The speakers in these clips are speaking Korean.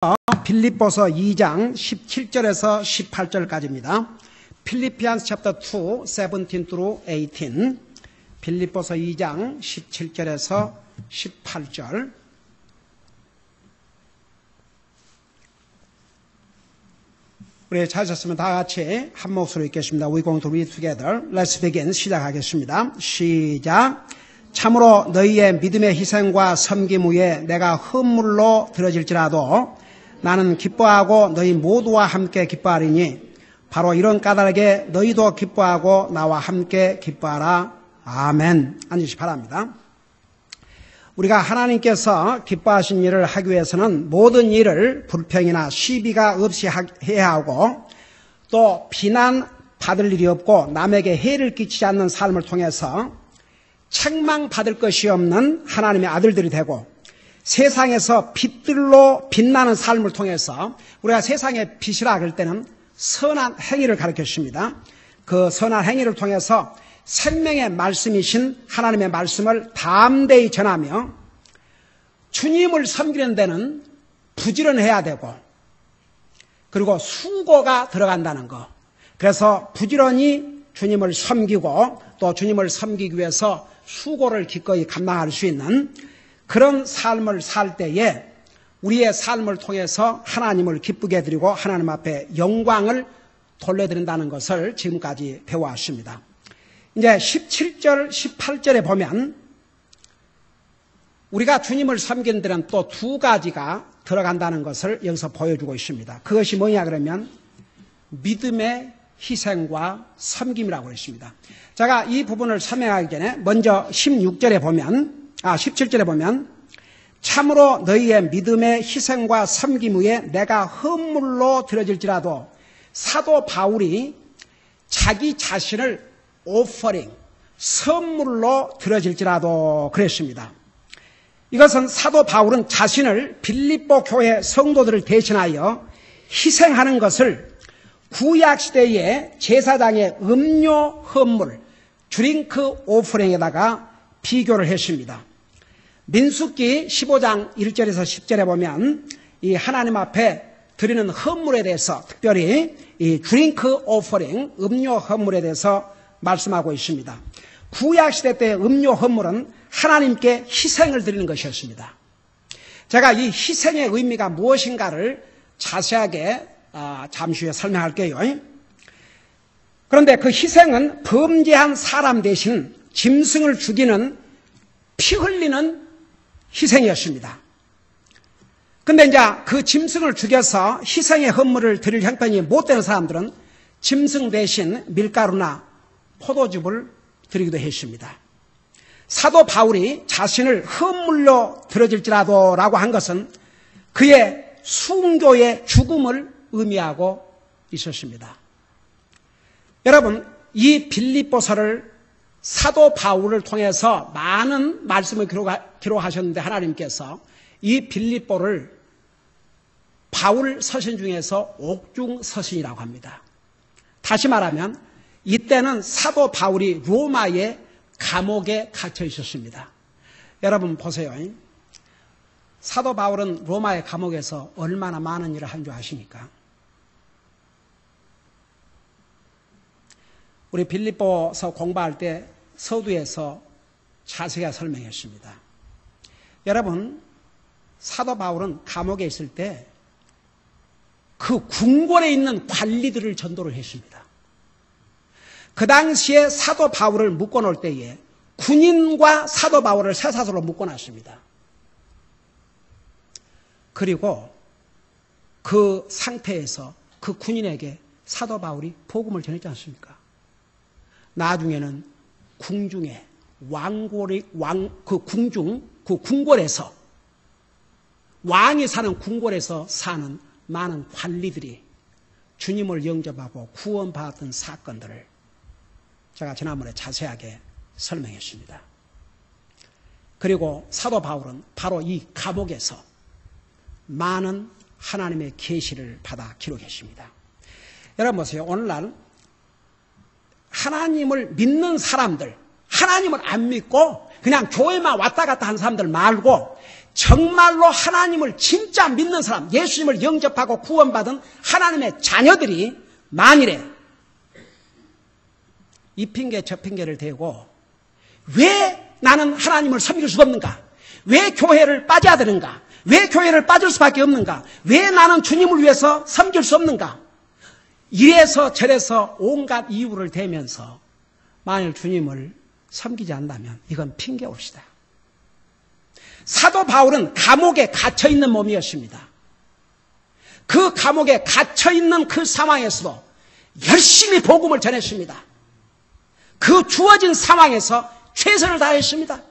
빌립보서 2장 17절에서 18절까지입니다. Philippians chapter 2, 17 through 18. 빌립보서 2장 17절에서 18절. 우리 찾으셨으면 다 같이 한 목소리로 읽겠습니다. We going to read together. Let's begin. 시작하겠습니다. 시작. 참으로 너희의 믿음의 희생과 섬김 후에 내가 흠물로 들어질지라도 나는 기뻐하고 너희 모두와 함께 기뻐하리니 바로 이런 까닭에 너희도 기뻐하고 나와 함께 기뻐하라. 아멘. 앉으시 바랍니다. 우리가 하나님께서 기뻐하신 일을 하기 위해서는 모든 일을 불평이나 시비가 없이 해야 하고 또 비난받을 일이 없고 남에게 해를 끼치지 않는 삶을 통해서 책망받을 것이 없는 하나님의 아들들이 되고 세상에서 빛들로 빛나는 삶을 통해서 우리가 세상의 빛이라 그럴 때는 선한 행위를 가르쳤습니다. 그 선한 행위를 통해서 생명의 말씀이신 하나님의 말씀을 담대히 전하며 주님을 섬기는 데는 부지런해야 되고 그리고 수고가 들어간다는 거. 그래서 부지런히 주님을 섬기고 또 주님을 섬기기 위해서 수고를 기꺼이 감당할 수 있는 그런 삶을 살 때에 우리의 삶을 통해서 하나님을 기쁘게 해드리고 하나님 앞에 영광을 돌려드린다는 것을 지금까지 배워왔습니다. 이제 17절, 18절에 보면 우리가 주님을 섬기는 데는 또 두 가지가 들어간다는 것을 여기서 보여주고 있습니다. 그것이 뭐냐 그러면 믿음의 희생과 섬김이라고 했습니다. 제가 이 부분을 설명하기 전에 먼저 17절에 보면 참으로 너희의 믿음의 희생과 섬김 후에 내가 흠물로 들어질지라도 사도 바울이 자기 자신을 오퍼링, 선물로 들어질지라도 그랬습니다. 이것은 사도 바울은 자신을 빌립보 교회 성도들을 대신하여 희생하는 것을 구약시대의 제사장의 음료 헌물, 드링크 오퍼링에다가 비교를 했습니다. 민수기 15장 1절에서 10절에 보면 이 하나님 앞에 드리는 헌물에 대해서 특별히 이 드링크 오퍼링, 음료 헌물에 대해서 말씀하고 있습니다. 구약시대 때의 음료 헌물은 하나님께 희생을 드리는 것이었습니다. 제가 이 희생의 의미가 무엇인가를 자세하게 잠시 후에 설명할게요. 그런데 그 희생은 범죄한 사람 대신 짐승을 죽이는 피 흘리는 희생이었습니다. 근데 이제 그 짐승을 죽여서 희생의 헌물을 드릴 형편이 못 되는 사람들은 짐승 대신 밀가루나 포도즙을 드리기도 했습니다. 사도 바울이 자신을 헌물로 들어질지라도 라고 한 것은 그의 순교의 죽음을 의미하고 있었습니다. 여러분, 이 빌립보서를 사도 바울을 통해서 많은 말씀을 기록하셨는데 하나님께서 이 빌립보를 바울 서신 중에서 옥중 서신이라고 합니다. 다시 말하면 이때는 사도 바울이 로마의 감옥에 갇혀 있었습니다. 여러분 보세요. 사도 바울은 로마의 감옥에서 얼마나 많은 일을 한 줄 아십니까? 우리 빌립보서 공부할 때 서두에서 자세히 설명했습니다. 여러분, 사도 바울은 감옥에 있을 때 그 궁궐에 있는 관리들을 전도를 했습니다. 그 당시에 사도 바울을 묶어놓을 때에 군인과 사도 바울을 쇠사슬로 묶어놨습니다. 그리고 그 상태에서 그 군인에게 사도 바울이 복음을 전했지 않습니까? 나중에는 궁중에 그 궁궐에서 왕이 사는 궁궐에서 사는 많은 관리들이 주님을 영접하고 구원받았던 사건들을 제가 지난번에 자세하게 설명했습니다. 그리고 사도 바울은 바로 이 감옥에서 많은 하나님의 계시를 받아 기록했습니다. 여러분 보세요. 오늘날 하나님을 믿는 사람들, 하나님을 안 믿고 그냥 교회만 왔다 갔다 한 사람들 말고 정말로 하나님을 진짜 믿는 사람, 예수님을 영접하고 구원받은 하나님의 자녀들이 만일에 이 핑계 저 핑계를 대고 왜 나는 하나님을 섬길 수 없는가? 왜 교회를 빠져야 되는가? 왜 교회를 빠질 수밖에 없는가? 왜 나는 주님을 위해서 섬길 수 없는가? 이래서 저래서 온갖 이유를 대면서 만일 주님을 섬기지 않는다면 이건 핑계올시다. 사도 바울은 감옥에 갇혀있는 몸이었습니다. 그 감옥에 갇혀있는 그 상황에서도 열심히 복음을 전했습니다. 그 주어진 상황에서 최선을 다했습니다.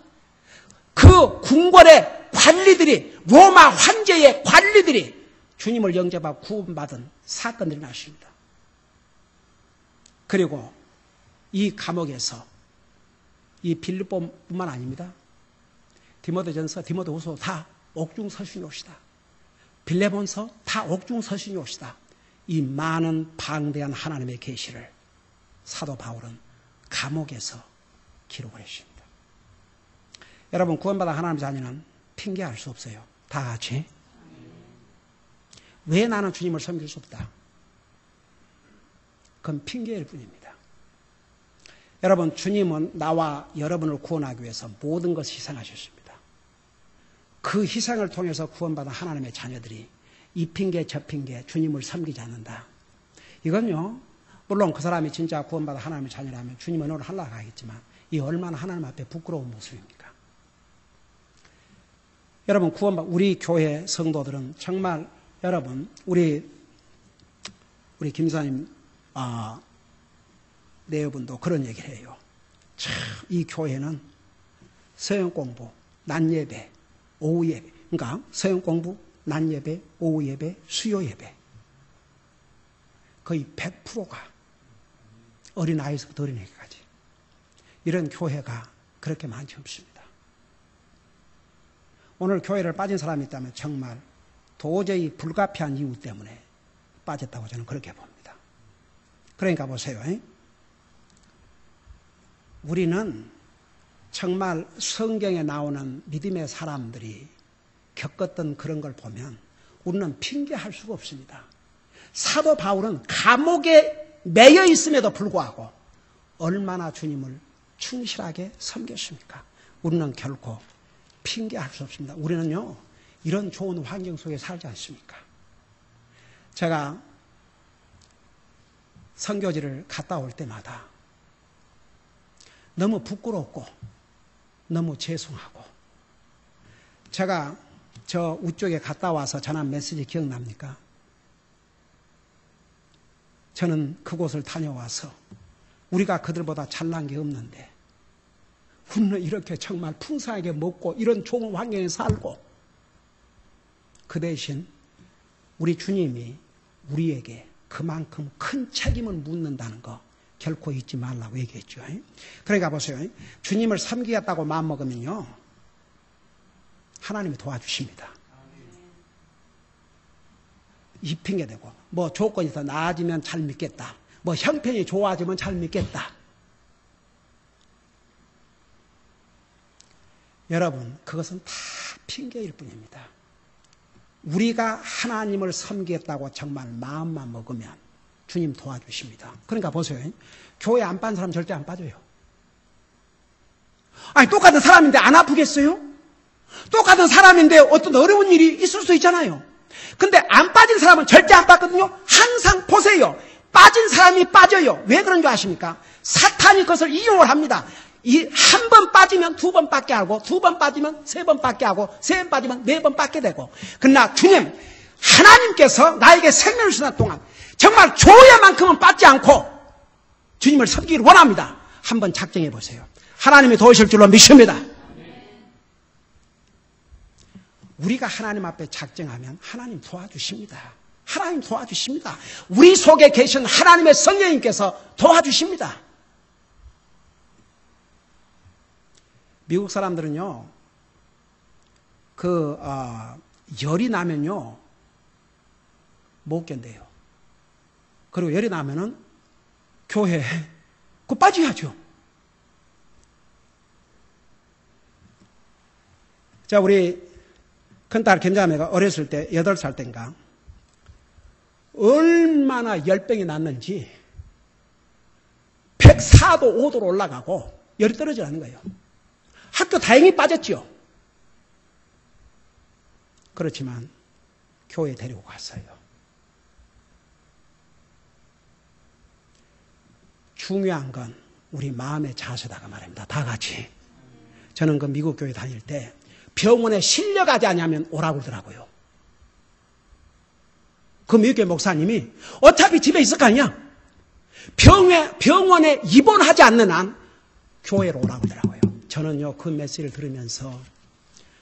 그 궁궐의 관리들이, 로마 황제의 관리들이 주님을 영접하고 구원받은 사건들이 났습니다. 그리고 이 감옥에서 이 빌립보뿐만 아닙니다. 디모데전서, 디모데후서 다 옥중서신이 옵시다. 빌레몬서 다 옥중서신이 옵시다. 이 많은 방대한 하나님의 계시를 사도 바울은 감옥에서 기록을 했습니다. 여러분, 구원받아 하나님의 자녀는 핑계할 수 없어요. 다 같이. 왜 나는 주님을 섬길 수 없다? 그건 핑계일 뿐입니다. 여러분, 주님은 나와 여러분을 구원하기 위해서 모든 것을 희생하셨습니다. 그 희생을 통해서 구원받은 하나님의 자녀들이 이 핑계 저 핑계 주님을 섬기지 않는다. 이건요, 물론 그 사람이 진짜 구원받은 하나님의 자녀라면 주님 은혜를 하려고 하겠지만 이 얼마나 하나님 앞에 부끄러운 모습입니까? 여러분, 우리 교회 성도들은 정말 여러분, 우리 김사님 내여분도 그런 얘기를 해요. 참, 이 교회는 서영 공부, 낮 예배, 오후 예배. 그러니까 서영 공부, 낮 예배, 오후 예배, 수요 예배. 거의 100%가 어린아이에서부터 어린애까지. 이런 교회가 그렇게 많지 없습니다. 오늘 교회를 빠진 사람이 있다면 정말 도저히 불가피한 이유 때문에 빠졌다고 저는 그렇게 봅니다. 그러니까 보세요. 우리는 정말 성경에 나오는 믿음의 사람들이 겪었던 그런 걸 보면 우리는 핑계할 수가 없습니다. 사도 바울은 감옥에 매여 있음에도 불구하고 얼마나 주님을 충실하게 섬겼습니까? 우리는 결코 핑계할 수 없습니다. 우리는요, 이런 좋은 환경 속에 살지 않습니까? 제가 선교지를 갔다 올 때마다 너무 부끄럽고 너무 죄송하고, 제가 저 우쪽에 갔다 와서 전한 메시지 기억납니까? 저는 그곳을 다녀와서 우리가 그들보다 잘난 게 없는데 우리는 이렇게 정말 풍성하게 먹고 이런 좋은 환경에 살고, 그 대신 우리 주님이 우리에게 그만큼 큰 책임을 묻는다는 거 결코 잊지 말라고 얘기했죠. 그러니까 보세요. 주님을 섬기겠다고 마음먹으면요, 하나님이 도와주십니다. 이 핑계대고 뭐 조건이 더 나아지면 잘 믿겠다, 뭐 형편이 좋아지면 잘 믿겠다. 여러분, 그것은 다 핑계일 뿐입니다. 우리가 하나님을 섬기겠다고 정말 마음만 먹으면 주님 도와주십니다. 그러니까 보세요. 교회 안 빠진 사람 절대 안 빠져요. 아니, 똑같은 사람인데 안 아프겠어요? 똑같은 사람인데 어떤 어려운 일이 있을 수 있잖아요. 근데 안 빠진 사람은 절대 안 빠거든요. 항상 보세요. 빠진 사람이 빠져요. 왜 그런 줄 아십니까? 사탄이 그것을 이용을 합니다. 한 번 빠지면 두 번 빠게 하고, 두 번 빠지면 세 번 빠게 하고, 세 번 빠지면 네 번 빠게 되고. 그러나 주님, 하나님께서 나에게 생명을 주시는 동안 정말 교회만큼은 빠지 않고 주님을 섬기기를 원합니다. 한번 작정해 보세요. 하나님이 도우실 줄로 믿습니다. 우리가 하나님 앞에 작정하면 하나님 도와주십니다. 하나님 도와주십니다. 우리 속에 계신 하나님의 성령님께서 도와주십니다. 미국 사람들은요, 열이 나면요, 못 견뎌요. 그리고 열이 나면은 교회에 빠져야죠. 자, 우리 큰딸 김자매가 어렸을 때 8살 때인가 얼마나 열병이 났는지 104도 5도로 올라가고 열이 떨어지라는 거예요. 학교 다행히 빠졌죠. 그렇지만 교회에 데리고 갔어요. 중요한 건 우리 마음의 자세다가 말입니다. 다 같이. 저는 그 미국 교회 다닐 때 병원에 실려가지 않으면 오라고 그러더라고요. 그 미국 교회 목사님이 어차피 집에 있을 거 아니야. 병원에 입원하지 않는 한 교회로 오라고 그러더라고요. 저는요, 그 메시지를 들으면서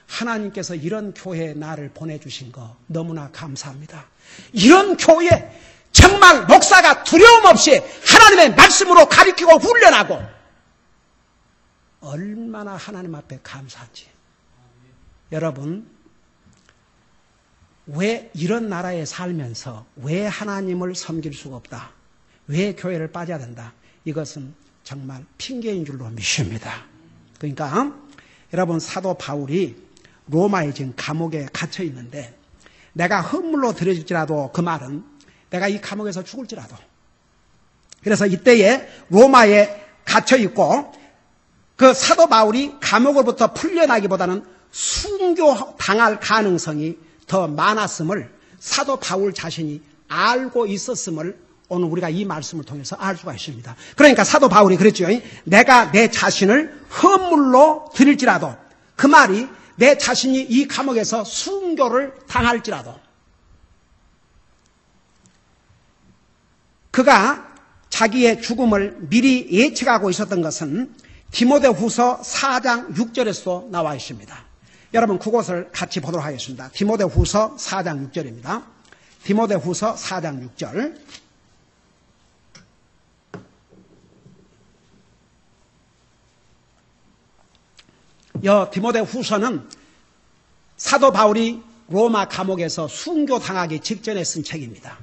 하나님께서 이런 교회에 나를 보내주신 거 너무나 감사합니다. 이런 교회 정말 목사가 두려움 없이 하나님의 말씀으로 가르치고 훈련하고 얼마나 하나님 앞에 감사한지. 여러분, 왜 이런 나라에 살면서 왜 하나님을 섬길 수가 없다? 왜 교회를 빠져야 된다? 이것은 정말 핑계인 줄로 믿습니다. 그러니까 여러분, 사도 바울이 로마에 지금 감옥에 갇혀 있는데 내가 헌물로 들어질지라도 그 말은 내가 이 감옥에서 죽을지라도, 그래서 이때에 로마에 갇혀 있고 그 사도 바울이 감옥으로부터 풀려나기보다는 순교당할 가능성이 더 많았음을 사도 바울 자신이 알고 있었음을 오늘 우리가 이 말씀을 통해서 알 수가 있습니다. 그러니까 사도 바울이 그랬죠. 내가 내 자신을 헌물로 드릴지라도, 그 말이 내 자신이 이 감옥에서 순교를 당할지라도, 그가 자기의 죽음을 미리 예측하고 있었던 것은 디모데후서 4장 6절에서 나와 있습니다. 여러분, 그곳을 같이 보도록 하겠습니다. 디모데후서 4장 6절입니다. 디모데후서 4장 6절. 디모데후서는 사도 바울이 로마 감옥에서 순교당하기 직전에 쓴 책입니다.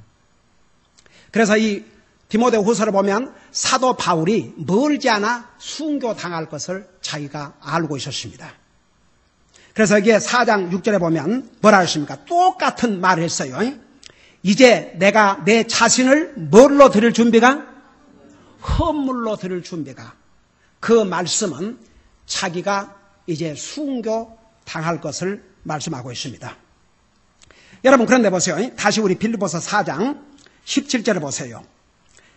그래서 이 디모데후서를 보면 사도 바울이 멀지 않아 순교당할 것을 자기가 알고 있었습니다. 그래서 여기에 4장 6절에 보면 뭐라 했습니까? 똑같은 말을 했어요. 이제 내가 내 자신을 뭘로 드릴 준비가? 헌물로 드릴 준비가. 그 말씀은 자기가 이제 순교 당할 것을 말씀하고 있습니다. 여러분, 그런데 보세요. 다시 우리 빌립보서 4장 17절을 보세요.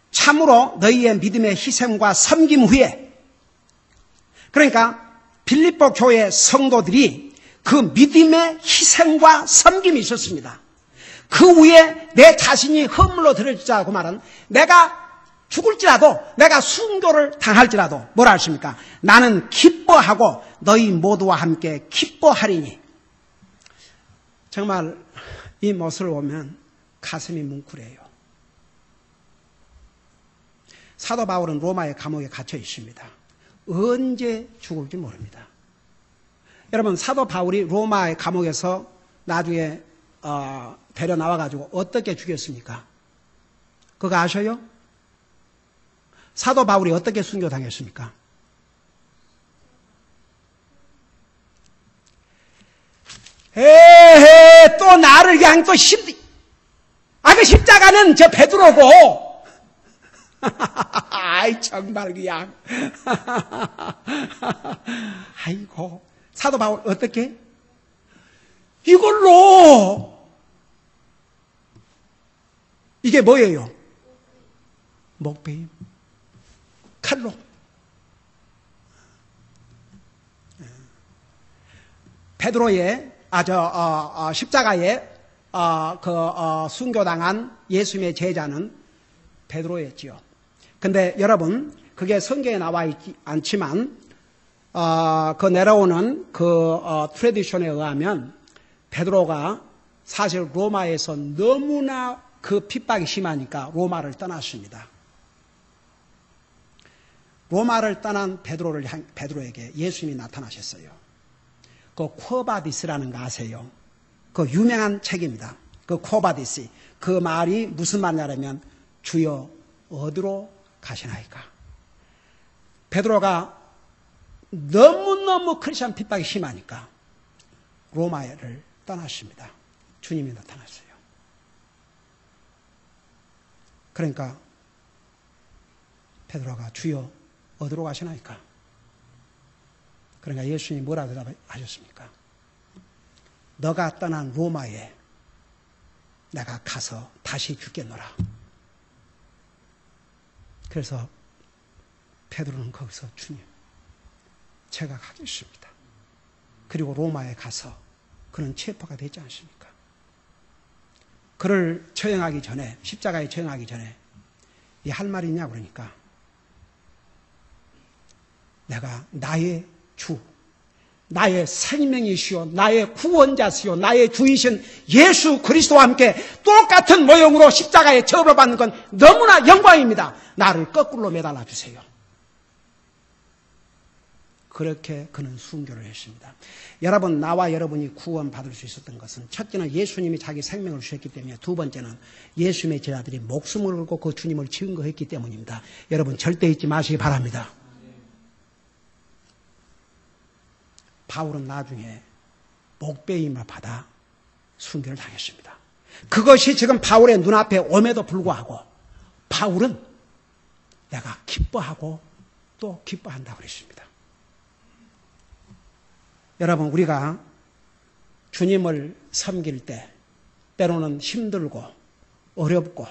참으로 너희의 믿음의 희생과 섬김 후에, 그러니까 빌립보 교회 성도들이 그 믿음의 희생과 섬김이 있었습니다. 그 후에 내 자신이 헌물로 드려지자고 말은 내가 죽을지라도, 내가 순교를 당할지라도 뭐라 하십니까? 나는 기뻐하고 너희 모두와 함께 기뻐하리니. 정말 이 모습을 보면 가슴이 뭉클해요. 사도 바울은 로마의 감옥에 갇혀 있습니다. 언제 죽을지 모릅니다. 여러분, 사도 바울이 로마의 감옥에서 나중에 데려 나와가지고 어떻게 죽였습니까? 그거 아셔요? 사도 바울이 어떻게 순교당했습니까? 에헤, 또 나를 그냥 또 그 십자가는 저 베드로고. 아이, 정말 그냥. 아이고. 사도 바울 어떻게? 이걸로. 이게 뭐예요? 목베임. 칼로. 베드로의 십자가에 순교당한 예수님의 제자는 베드로였지요. 근데 여러분, 그게 성경에 나와 있지 않지만 그 내려오는 트래디션에 의하면 베드로가 사실 로마에서 너무나 그 핍박이 심하니까 로마를 떠났습니다. 로마를 떠난 베드로에게 예수님이 나타나셨어요. 그 쿼바디스라는 거 아세요? 그 유명한 책입니다. 그 쿼바디스. 그 말이 무슨 말이냐면 주여 어디로 가시나이까? 베드로가 너무너무 크리스천 핍박이 심하니까 로마를 떠났습니다. 주님이 나타났어요. 그러니까 베드로가 주여 어디로 가시나이까? 그러니까 예수님이 뭐라 대답하셨습니까? 너가 떠난 로마에 내가 가서 다시 죽겠노라. 그래서 베드로는 거기서 주님, 제가 가겠습니다. 그리고 로마에 가서 그는 체포가 되지 않습니까? 그를 처형하기 전에, 십자가에 처형하기 전에 이 할 말이 있냐 그러니까 내가 나의 주, 나의 생명이시오, 나의 구원자시오, 나의 주이신 예수 그리스도와 함께 똑같은 모형으로 십자가에 처벌받는 건 너무나 영광입니다. 나를 거꾸로 매달아 주세요. 그렇게 그는 순교를 했습니다. 여러분, 나와 여러분이 구원받을 수 있었던 것은 첫째는 예수님이 자기 생명을 주셨기 때문에, 두 번째는 예수님의 제자들이 목숨을 걸고 그 주님을 증거했기 때문입니다. 여러분 절대 잊지 마시기 바랍니다. 바울은 나중에 목베임을 받아 순교를 당했습니다. 그것이 지금 바울의 눈앞에 옴에도 불구하고 바울은 내가 기뻐하고 또 기뻐한다고 그랬습니다. 여러분, 우리가 주님을 섬길 때 때로는 힘들고 어렵고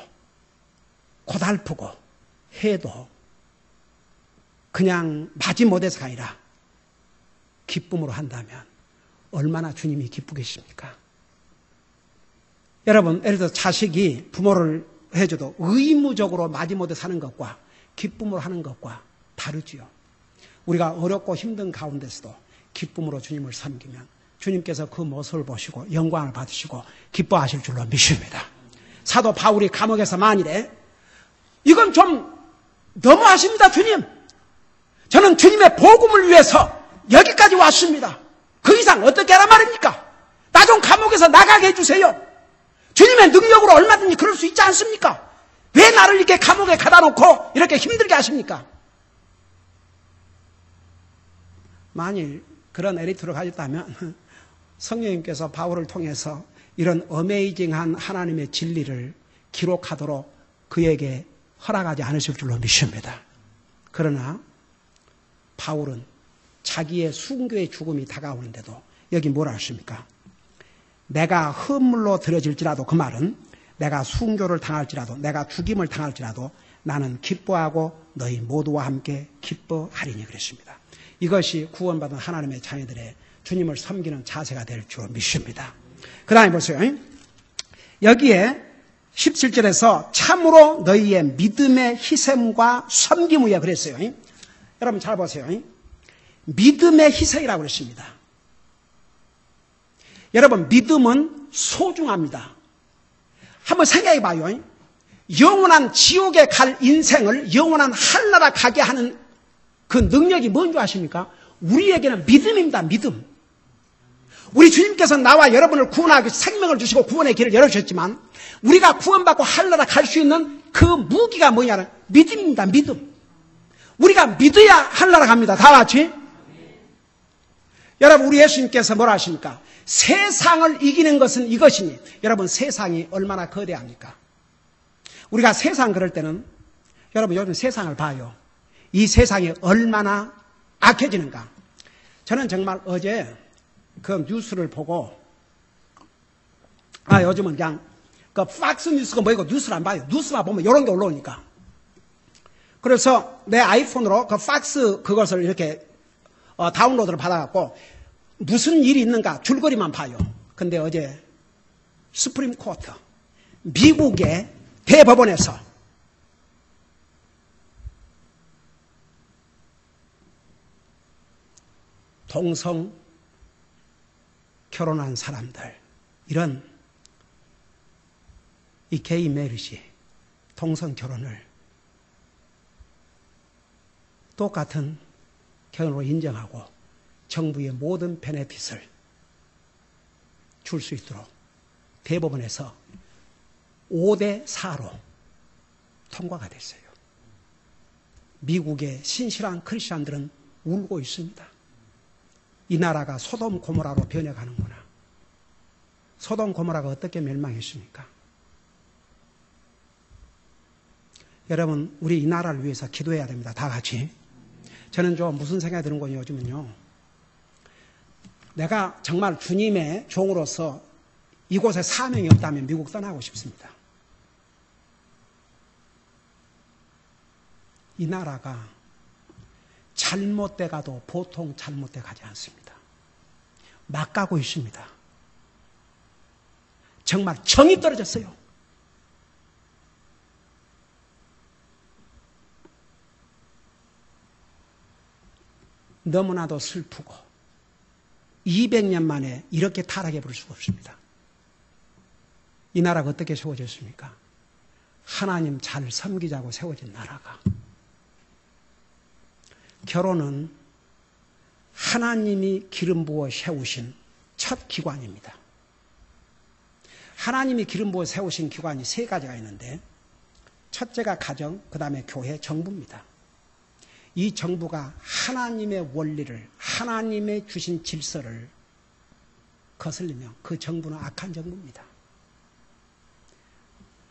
고달프고 해도 그냥 마지못해서가 아니라 기쁨으로 한다면 얼마나 주님이 기쁘겠습니까? 여러분, 예를 들어서 자식이 부모를 해줘도 의무적으로 마지못해 사는 것과 기쁨으로 하는 것과 다르지요. 우리가 어렵고 힘든 가운데서도 기쁨으로 주님을 섬기면 주님께서 그 모습을 보시고 영광을 받으시고 기뻐하실 줄로 믿습니다. 사도 바울이 감옥에서 만일에 이건 좀 너무하십니다, 주님. 저는 주님의 복음을 위해서 여기까지 왔습니다. 그 이상 어떻게 하란 말입니까? 나 좀 감옥에서 나가게 해주세요. 주님의 능력으로 얼마든지 그럴 수 있지 않습니까? 왜 나를 이렇게 감옥에 가다 놓고 이렇게 힘들게 하십니까? 만일 그런 에리트로 가졌다면 성령님께서 바울을 통해서 이런 어메이징한 하나님의 진리를 기록하도록 그에게 허락하지 않으실 줄로 믿습니다. 그러나 바울은 자기의 순교의 죽음이 다가오는데도 여기 뭐라 하십니까? 내가 흠물로 들여질지라도, 그 말은 내가 순교를 당할지라도, 내가 죽임을 당할지라도 나는 기뻐하고 너희 모두와 함께 기뻐하리니 그랬습니다. 이것이 구원받은 하나님의 자녀들의 주님을 섬기는 자세가 될 줄 믿습니다. 그 다음에 보세요. 여기에 17절에서 참으로 너희의 믿음의 희생과 섬김 후에 그랬어요. 여러분 잘 보세요. 믿음의 희생이라고 그랬습니다. 여러분, 믿음은 소중합니다. 한번 생각해 봐요. 영원한 지옥에 갈 인생을 영원한 하늘나라 가게 하는 그 능력이 뭔지 아십니까? 우리에게는 믿음입니다. 믿음. 우리 주님께서 나와 여러분을 구원하기 위해서 생명을 주시고 구원의 길을 열어주셨지만 우리가 구원받고 하늘나라 갈 수 있는 그 무기가 뭐냐면 믿음입니다. 믿음. 우리가 믿어야 하늘나라 갑니다. 다 같이. 여러분, 우리 예수님께서 뭐라 하십니까? 세상을 이기는 것은 이것이니. 여러분, 세상이 얼마나 거대합니까? 우리가 세상 그럴 때는 여러분 요즘 세상을 봐요. 이 세상이 얼마나 악해지는가. 저는 정말 어제 그 뉴스를 보고 요즘은 그냥 그 팍스 뉴스가 뭐이고 뉴스를 안 봐요. 뉴스만 보면 이런 게 올라오니까. 그래서 내 아이폰으로 그 팍스 그것을 이렇게 다운로드를 받아갖고 무슨 일이 있는가 줄거리만 봐요. 근데 어제 수프림 코트, 미국의 대법원에서 동성 결혼한 사람들, 이런 이 게이 메리지, 동성 결혼을 똑같은 결혼으로 인정하고 정부의 모든 베네핏을 줄 수 있도록 대법원에서 5대4로 통과가 됐어요. 미국의 신실한 크리스천들은 울고 있습니다. 이 나라가 소돔 고모라로 변해가는구나. 소돔 고모라가 어떻게 멸망했습니까? 여러분, 우리 이 나라를 위해서 기도해야 됩니다. 다 같이. 저는 좀 무슨 생각이 드는 거냐, 요즘은요. 내가 정말 주님의 종으로서 이곳에 사명이 없다면 미국 떠나고 싶습니다. 이 나라가 잘못돼 가도 보통 잘못돼 가지 않습니다. 막 가고 있습니다. 정말 정이 떨어졌어요. 너무나도 슬프고 200년 만에 이렇게 타락해 볼 수가 없습니다. 이 나라가 어떻게 세워졌습니까? 하나님 잘 섬기자고 세워진 나라가. 결혼은 하나님이 기름 부어 세우신 첫 기관입니다. 하나님이 기름 부어 세우신 기관이 세 가지가 있는데 첫째가 가정, 그 다음에 교회, 정부입니다. 이 정부가 하나님의 원리를, 하나님의 주신 질서를 거슬리면 그 정부는 악한 정부입니다.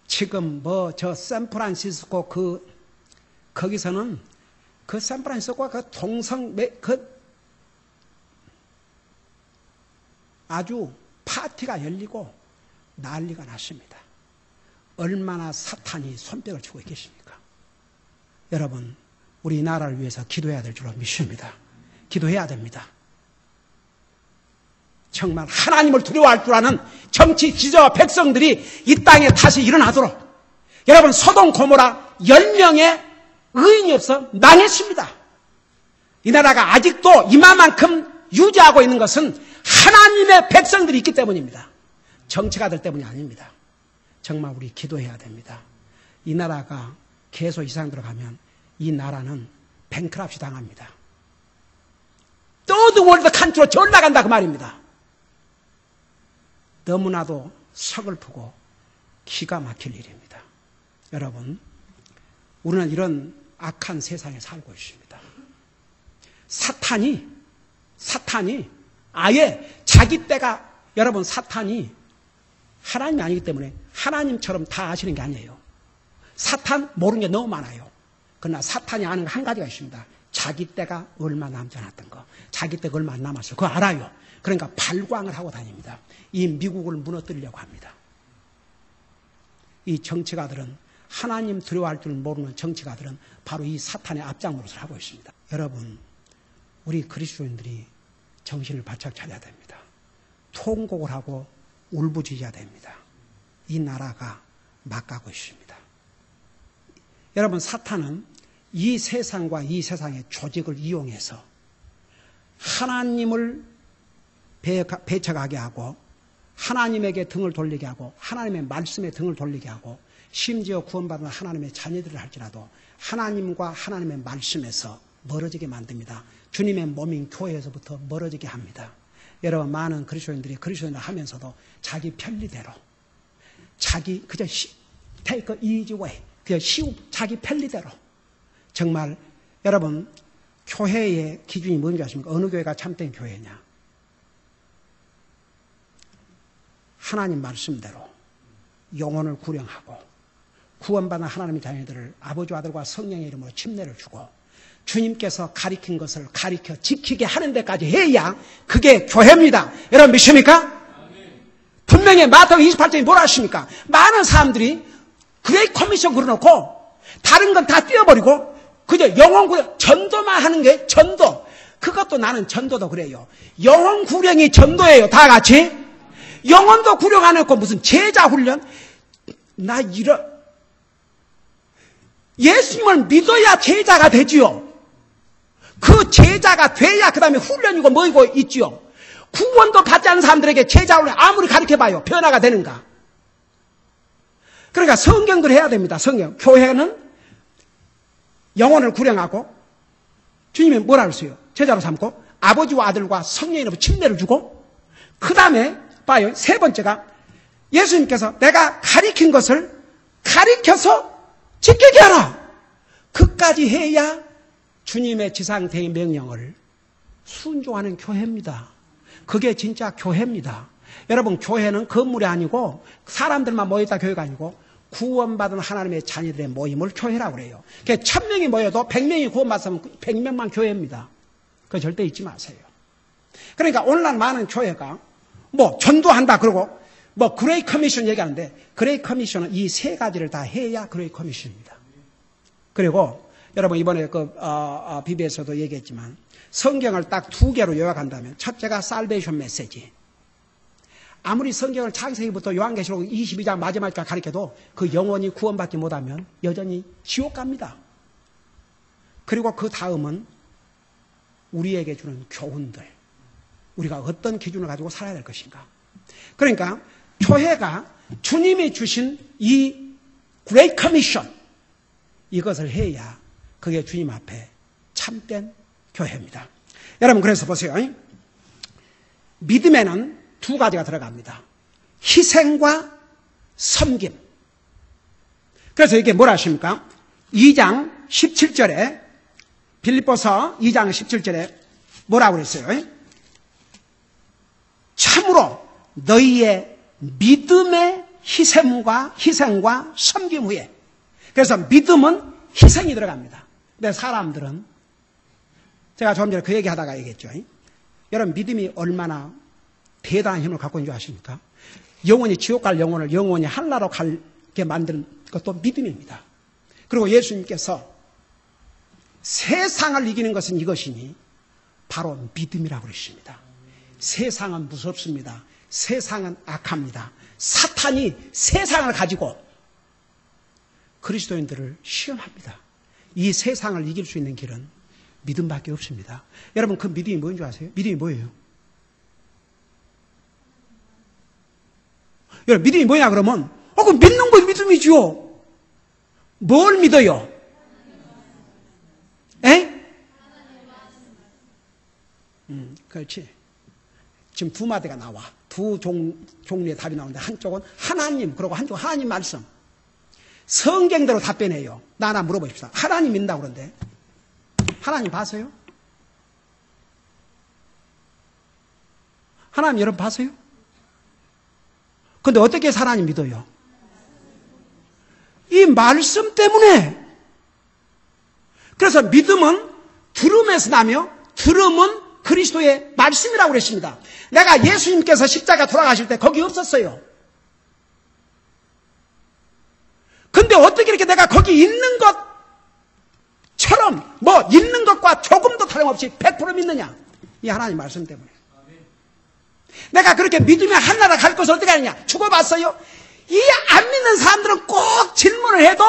지금 저 샌프란시스코 거기서는 그 샌프란시스코가 아주 파티가 열리고 난리가 났습니다. 얼마나 사탄이 손뼉을 치고 있겠습니까? 여러분, 우리 이 나라를 위해서 기도해야 될 줄로 믿습니다. 기도해야 됩니다. 정말 하나님을 두려워할 줄 아는 정치 지도자 백성들이 이 땅에 다시 일어나도록. 여러분, 소돔 고모라 10명의 의인이 없어 망했습니다. 이 나라가 아직도 이만큼 유지하고 있는 것은 하나님의 백성들이 있기 때문입니다. 정치가들 때문이 아닙니다. 정말 우리 기도해야 됩니다. 이 나라가 계속 이상 들어가면 이 나라는 뱅크럽시 당합니다. 떠드 월드 칸트로 절 나간다 그 말입니다. 너무나도 서글프고 기가 막힐 일입니다. 여러분, 우리는 이런 악한 세상에 살고 있습니다. 사탄이 아예 자기 때가, 여러분, 사탄이 하나님이 아니기 때문에 하나님처럼 다 아시는 게 아니에요. 사탄 모르는 게 너무 많아요. 그러나 사탄이 아는 거 한 가지가 있습니다. 자기 때가 얼마 남지 않았던 거, 자기 때가 얼마 안 남았어요. 그거 알아요. 그러니까 발광을 하고 다닙니다. 이 미국을 무너뜨리려고 합니다. 이 정치가들은, 하나님 두려워할 줄 모르는 정치가들은 바로 이 사탄의 앞장노릇을 하고 있습니다. 여러분, 우리 그리스도인들이 정신을 바짝 차려야 됩니다. 통곡을 하고 울부짖어야 됩니다. 이 나라가 막 가고 있습니다. 여러분, 사탄은 이 세상과 이 세상의 조직을 이용해서 하나님을 배척하게 하고, 하나님에게 등을 돌리게 하고, 하나님의 말씀에 등을 돌리게 하고, 심지어 구원받은 하나님의 자녀들을 할지라도 하나님과 하나님의 말씀에서 멀어지게 만듭니다. 주님의 몸인 교회에서부터 멀어지게 합니다. 여러분, 많은 그리스도인들이 그리스도인을 하면서도 자기 편리대로, 그저 take a easy way, 그저 자기 편리대로. 정말 여러분, 교회의 기준이 뭔지 아십니까? 어느 교회가 참된 교회냐? 하나님 말씀대로 영혼을 구령하고 구원받은 하나님의 자녀들을 아버지와 아들과 성령의 이름으로 침례를 주고 주님께서 가리킨 것을 가리켜 지키게 하는 데까지 해야 그게 교회입니다. 여러분 믿습니까? 분명히 마태복음 28장에 뭐라 하십니까? 많은 사람들이 그레이트 커미션 그려놓고 다른 건 다 띄워버리고 그저 영혼 구령, 전도만 하는 게 전도. 그것도 나는 전도도 그래요. 영혼 구령이 전도예요. 다 같이. 영혼도 구령 안 했고 무슨 제자 훈련? 예수님을 믿어야 제자가 되지요. 그 제자가 돼야 그 다음에 훈련이고 뭐이고 있지요. 구원도 받지 않은 사람들에게 제자 훈련 아무리 가르쳐봐요. 변화가 되는가? 그러니까 성경들 해야 됩니다. 성경. 교회는 영혼을 구령하고 주님이 뭐라 그랬어요? 제자로 삼고 아버지와 아들과 성령으로 침례를 주고 그 다음에 봐요. 세 번째가 예수님께서 내가 가리킨 것을 가리켜서 지키게 하라. 그까지 해야 주님의 지상대의 명령을 순종하는 교회입니다. 그게 진짜 교회입니다. 여러분, 교회는 건물이 아니고 사람들만 모였다 교회가 아니고 구원받은 하나님의 자녀들의 모임을 교회라고 그래요. 1000명이 모여도 100명이 구원받으면 100명만 교회입니다. 그거 절대 잊지 마세요. 그러니까 오늘날 많은 교회가 뭐 전도한다 그러고 뭐 그레이 커미션 얘기하는데, 그레이 커미션은 이 세 가지를 다 해야 그레이 커미션입니다. 그리고 여러분, 이번에 BBS에서도 얘기했지만 성경을 딱 2개로 요약한다면, 첫째가 살베이션 메시지. 아무리 성경을 창세기부터 요한계시록 22장 마지막까지 가르쳐도 그 영혼이 구원받지 못하면 여전히 지옥 갑니다. 그리고 그 다음은 우리에게 주는 교훈들, 우리가 어떤 기준을 가지고 살아야 될 것인가. 그러니까 교회가 주님이 주신 이 그레이트 커미션, 이것을 해야 그게 주님 앞에 참된 교회입니다. 여러분, 그래서 보세요. 믿음에는 2가지가 들어갑니다. 희생과 섬김. 그래서 이게 뭐라 하십니까? 2장 17절에, 빌립보서 2장 17절에 뭐라고 그랬어요? 참으로 너희의 믿음의 희생과 섬김 후에. 그래서 믿음은 희생이 들어갑니다. 근데 사람들은, 제가 조금 전에 그 얘기하다가 얘기했죠. 여러분, 믿음이 얼마나 대단한 힘을 갖고 있는 줄 아십니까? 영원히 지옥 갈 영혼을 영원히 하늘나라로 가게 만드는 것도 믿음입니다. 그리고 예수님께서 세상을 이기는 것은 이것이니 바로 믿음이라고 그러십니다. 세상은 무섭습니다. 세상은 악합니다. 사탄이 세상을 가지고 그리스도인들을 시험합니다. 이 세상을 이길 수 있는 길은 믿음밖에 없습니다. 여러분, 그 믿음이 뭔지 아세요? 믿음이 뭐예요? 여러분, 믿음이 뭐냐 그러면, 그 믿는 거 믿음이죠. 뭘 믿어요? 에? 그렇지. 지금 2마디가 나와. 2 종류의 답이 나오는데, 한쪽은 하나님, 그리고 한쪽은 하나님 말씀. 성경대로 답변해요. 나 하나 물어보십시오. 하나님 믿는다고 그러는데, 하나님 봤어요? 하나님 여러분 봤어요? 근데 어떻게 해서 하나님 믿어요? 이 말씀 때문에. 그래서 믿음은 들음에서 나며 들음은 그리스도의 말씀이라고 그랬습니다. 내가 예수님께서 십자가 돌아가실 때 거기 없었어요. 근데 어떻게 이렇게 내가 거기 있는 것처럼 뭐 있는 것과 조금도 다름없이 100% 믿느냐? 이 하나님 말씀 때문에. 내가 그렇게 믿으면 하늘나라 갈 것을 어떻게 하느냐? 죽어봤어요? 이 안 믿는 사람들은 꼭 질문을 해도,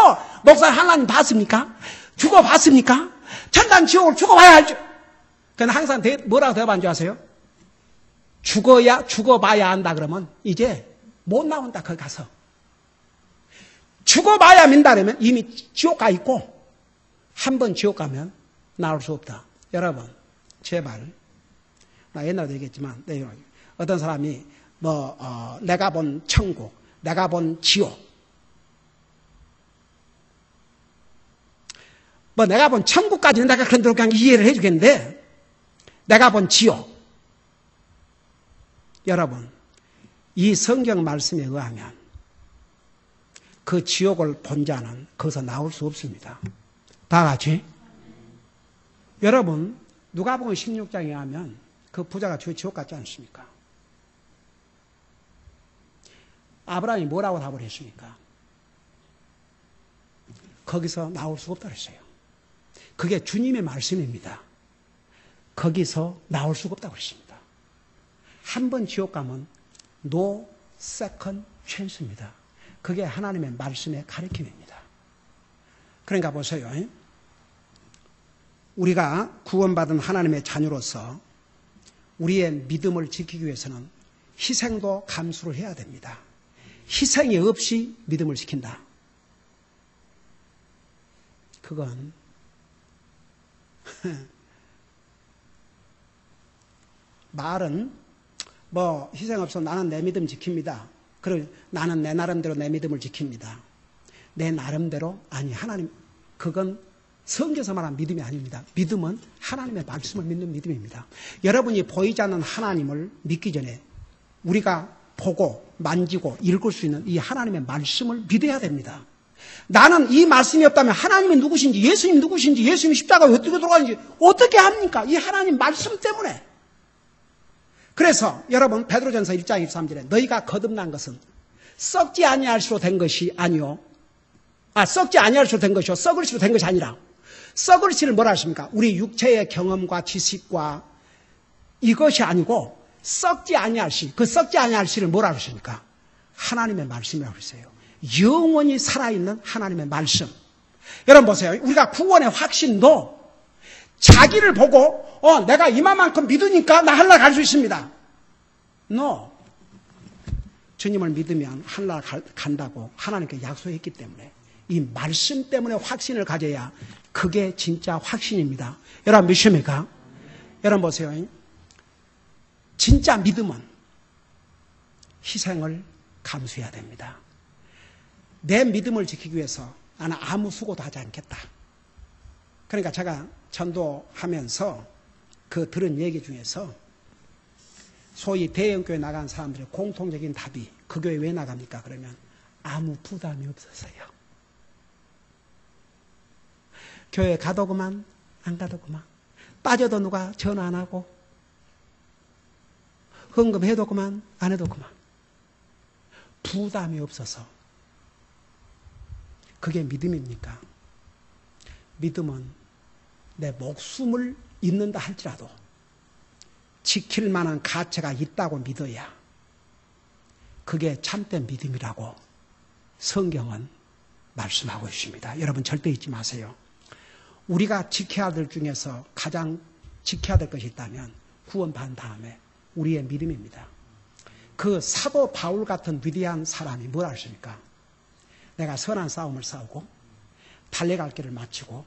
목사님 하나님 봤습니까? 죽어봤습니까? 천당 지옥을 죽어봐야 알죠. 그런데 항상 뭐라고 대답한 줄 아세요? 죽어봐야 한다 그러면 이제 못 나온다. 거기 가서 죽어봐야 믿는다 그러면 이미 지옥 가 있고, 한 번 지옥 가면 나올 수 없다. 여러분, 제발, 나 옛날에도 얘기했지만, 어떤 사람이 내가 본 천국, 내가 본 지옥, 내가 본 천국까지는 내가 그런 대로 그냥 이해를 해주겠는데, 내가 본 지옥, 여러분, 이 성경 말씀에 의하면 그 지옥을 본 자는 거기서 나올 수 없습니다. 다 같이. 여러분, 누가복음 16장에 하면 그 부자가 지옥 갔지 않습니까? 아브라함이 뭐라고 답을 했습니까? 거기서 나올 수 없다고 했어요. 그게 주님의 말씀입니다. 거기서 나올 수가 없다고 했습니다. 한 번 지옥 가면 no second chance입니다. 그게 하나님의 말씀의 가르침입니다. 그러니까 보세요. 우리가 구원받은 하나님의 자녀로서 우리의 믿음을 지키기 위해서는 희생도 감수를 해야 됩니다. 희생이 없이 믿음을 지킨다. 그건 말은 희생 없어 나는 내 믿음 지킵니다. 그리고 나는 내 나름대로 내 믿음을 지킵니다. 내 나름대로 아니 하나님, 그건 성경에서 말한 믿음이 아닙니다. 믿음은 하나님의 말씀을 믿는 믿음입니다. 여러분이 보이지 않는 하나님을 믿기 전에 우리가 보고 만지고 읽을 수 있는 이 하나님의 말씀을 믿어야 됩니다. 나는 이 말씀이 없다면 하나님이 누구신지, 예수님 누구신지, 예수님 십자가에 어떻게 돌아가는지 어떻게 합니까? 이 하나님 말씀 때문에. 그래서 여러분 베드로전서 1장 23절에 너희가 거듭난 것은 썩지 아니할수록 된 것이 아니요. 썩지 아니할수록 된 것이요. 썩을수록 된 것이 아니라. 썩을수를 뭐라 하십니까? 우리 육체의 경험과 지식과 이것이 아니고 썩지 아니할시. 그 썩지 아니할시를 뭐라 하십니까? 하나님의 말씀이라고 했어요. 영원히 살아있는 하나님의 말씀. 여러분 보세요. 우리가 구원의 확신도 자기를 보고 내가 이만큼 믿으니까 나 하늘나라 갈 수 있습니다. No. 주님을 믿으면 하늘나라 간다고 하나님께 약속했기 때문에 이 말씀 때문에 확신을 가져야 그게 진짜 확신입니다. 여러분 믿습니까? 여러분 보세요. 진짜 믿음은 희생을 감수해야 됩니다. 내 믿음을 지키기 위해서 나는 아무 수고도 하지 않겠다. 그러니까 제가 전도하면서 그 들은 얘기 중에서 소위 대형교회 나간 사람들의 공통적인 답이 그 교회 왜 나갑니까? 그러면 아무 부담이 없어서요. 교회 가도 그만 안 가도 그만 빠져도 누가 전화 안 하고 헌금해도 그만 안 해도 그만 부담이 없어서. 그게 믿음입니까? 믿음은 내 목숨을 잃는다 할지라도 지킬 만한 가치가 있다고 믿어야 그게 참된 믿음이라고 성경은 말씀하고 있습니다. 여러분 절대 잊지 마세요. 우리가 지켜야 될 중에서 가장 지켜야 될 것이 있다면 구원받은 다음에 우리의 믿음입니다. 그 사도 바울 같은 위대한 사람이 뭐라 하십니까? 내가 선한 싸움을 싸우고 달려갈 길을 마치고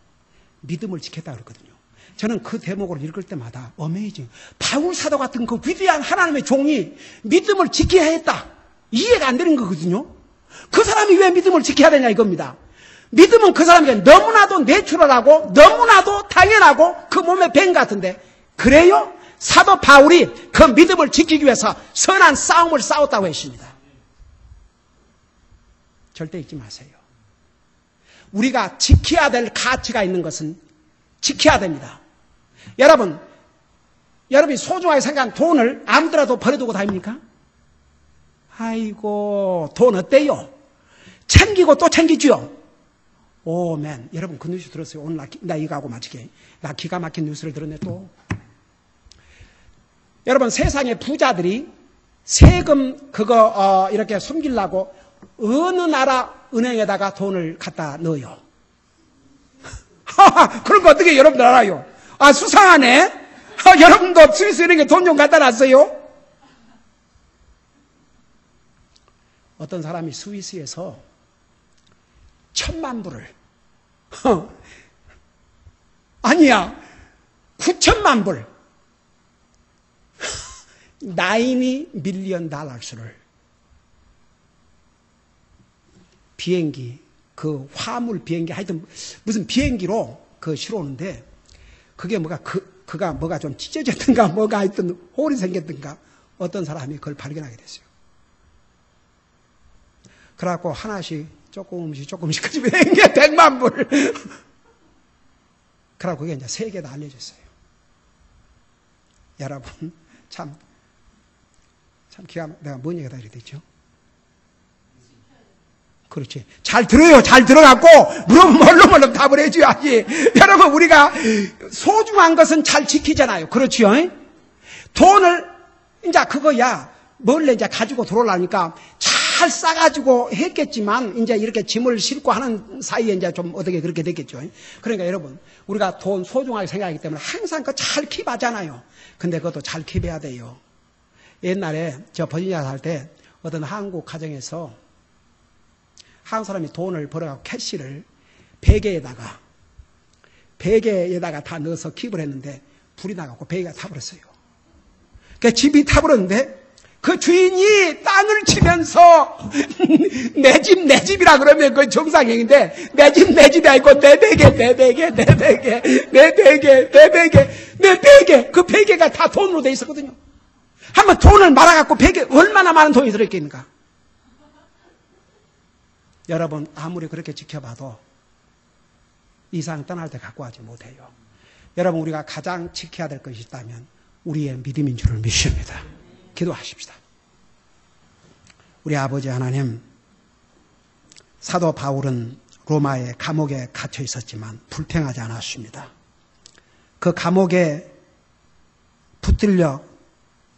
믿음을 지켰다 그랬거든요. 저는 그 대목을 읽을 때마다 어메이징. 바울 사도 같은 그 위대한 하나님의 종이 믿음을 지켜야 했다. 이해가 안 되는 거거든요. 그 사람이 왜 믿음을 지켜야 되냐 이겁니다. 믿음은 그 사람에게 너무나도 내추럴하고 너무나도 당연하고 그 몸에 뱀 같은데 그래요? 사도 바울이 그 믿음을 지키기 위해서 선한 싸움을 싸웠다고 했습니다. 절대 잊지 마세요. 우리가 지켜야 될 가치가 있는 것은 지켜야 됩니다. 여러분이 소중하게 생각한 돈을 아무데라도 버려두고 다닙니까? 아이고 돈 어때요? 챙기고 또 챙기죠. 오멘. 여러분 그 뉴스 들었어요? 오늘 나 이거 하고 마치게. 나 기가 막힌 뉴스를 들었네 또. 여러분 세상의 부자들이 세금 그거 이렇게 숨기려고 어느 나라 은행에다가 돈을 갖다 넣어요. 그런 거 어떻게 여러분들 알아요? 수상하네. 여러분도 스위스 은행에 돈 좀 갖다 놨어요? 어떤 사람이 스위스에서 1,000만 불을 아니야 9천만 불 $90 밀리언 달러를 비행기 그 화물 비행기 하여튼 무슨 비행기로 그 실어오는데 그게 그가 뭐가 좀 찢어졌든가 뭐가 하여튼 홀이 생겼든가 어떤 사람이 그걸 발견하게 됐어요. 그래갖고 하나씩 조금씩 그 비행기에 100만 불 그래갖고 그게 이제 세계에 다 알려졌어요. 여러분 참 내가 뭔 얘기가 다 이렇게 됐죠? 그렇지. 잘 들어요. 잘 들어갖고 물으면 멀렁멀렁 답을 해줘야지. 여러분 우리가 소중한 것은 잘 지키잖아요. 그렇지요? 돈을 이제 그거야 몰래 이제 가지고 들어오려니까 잘 싸가지고 했겠지만 이제 이렇게 짐을 싣고 하는 사이에 이제 좀 어떻게 그렇게 됐겠죠. 그러니까 여러분 우리가 돈 소중하게 생각하기 때문에 항상 그거 잘 킵하잖아요. 근데 그것도 잘 킵해야 돼요. 옛날에 저 버지니아 살 때 어떤 한국 가정에서 한 사람이 돈을 벌어가지고 캐시를 베개에다가 다 넣어서 킵을 했는데 불이 나가고 베개가 타버렸어요. 그러니까 집이 타버렸는데 그 주인이 땅을 치면서 내 집이라 그러면 그건 정상행인데 내 집이 아니고 내 베개 그 베개가 다 돈으로 돼 있었거든요. 한번 돈을 말아갖고 벽에 얼마나 많은 돈이 들어있겠는가? 여러분, 아무리 그렇게 지켜봐도 이상 떠날 때 갖고 가지 못해요. 여러분, 우리가 가장 지켜야 될 것이 있다면 우리의 믿음인 줄을 믿습니다. 기도하십시다. 우리 아버지 하나님, 사도 바울은 로마의 감옥에 갇혀 있었지만 불평하지 않았습니다. 그 감옥에 붙들려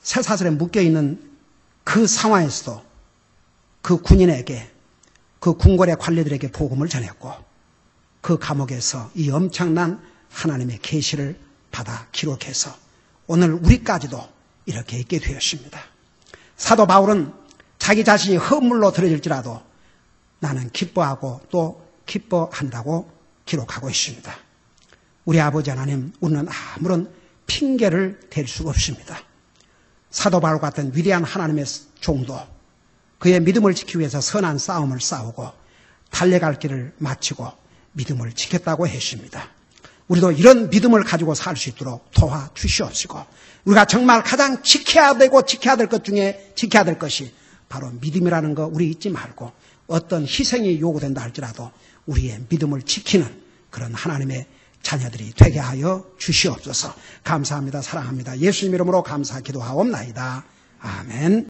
쇠사슬에 묶여있는 그 상황에서도 그 군인에게, 그 궁궐의 관리들에게 복음을 전했고 그 감옥에서 이 엄청난 하나님의 계시를 받아 기록해서 오늘 우리까지도 이렇게 있게 되었습니다. 사도 바울은 자기 자신이 허물로 들어질지라도 나는 기뻐하고 또 기뻐한다고 기록하고 있습니다. 우리 아버지 하나님, 우리는 아무런 핑계를 댈 수가 없습니다. 사도 바울 같은 위대한 하나님의 종도 그의 믿음을 지키기 위해서 선한 싸움을 싸우고 달려갈 길을 마치고 믿음을 지켰다고 했습니다. 우리도 이런 믿음을 가지고 살 수 있도록 도와주시옵시고 우리가 정말 가장 지켜야 되고 지켜야 될 것 중에 지켜야 될 것이 바로 믿음이라는 거 우리 잊지 말고 어떤 희생이 요구된다 할지라도 우리의 믿음을 지키는 그런 하나님의 자녀들이 되게 하여 주시옵소서. 감사합니다. 사랑합니다. 예수님 이름으로 감사 기도하옵나이다. 아멘.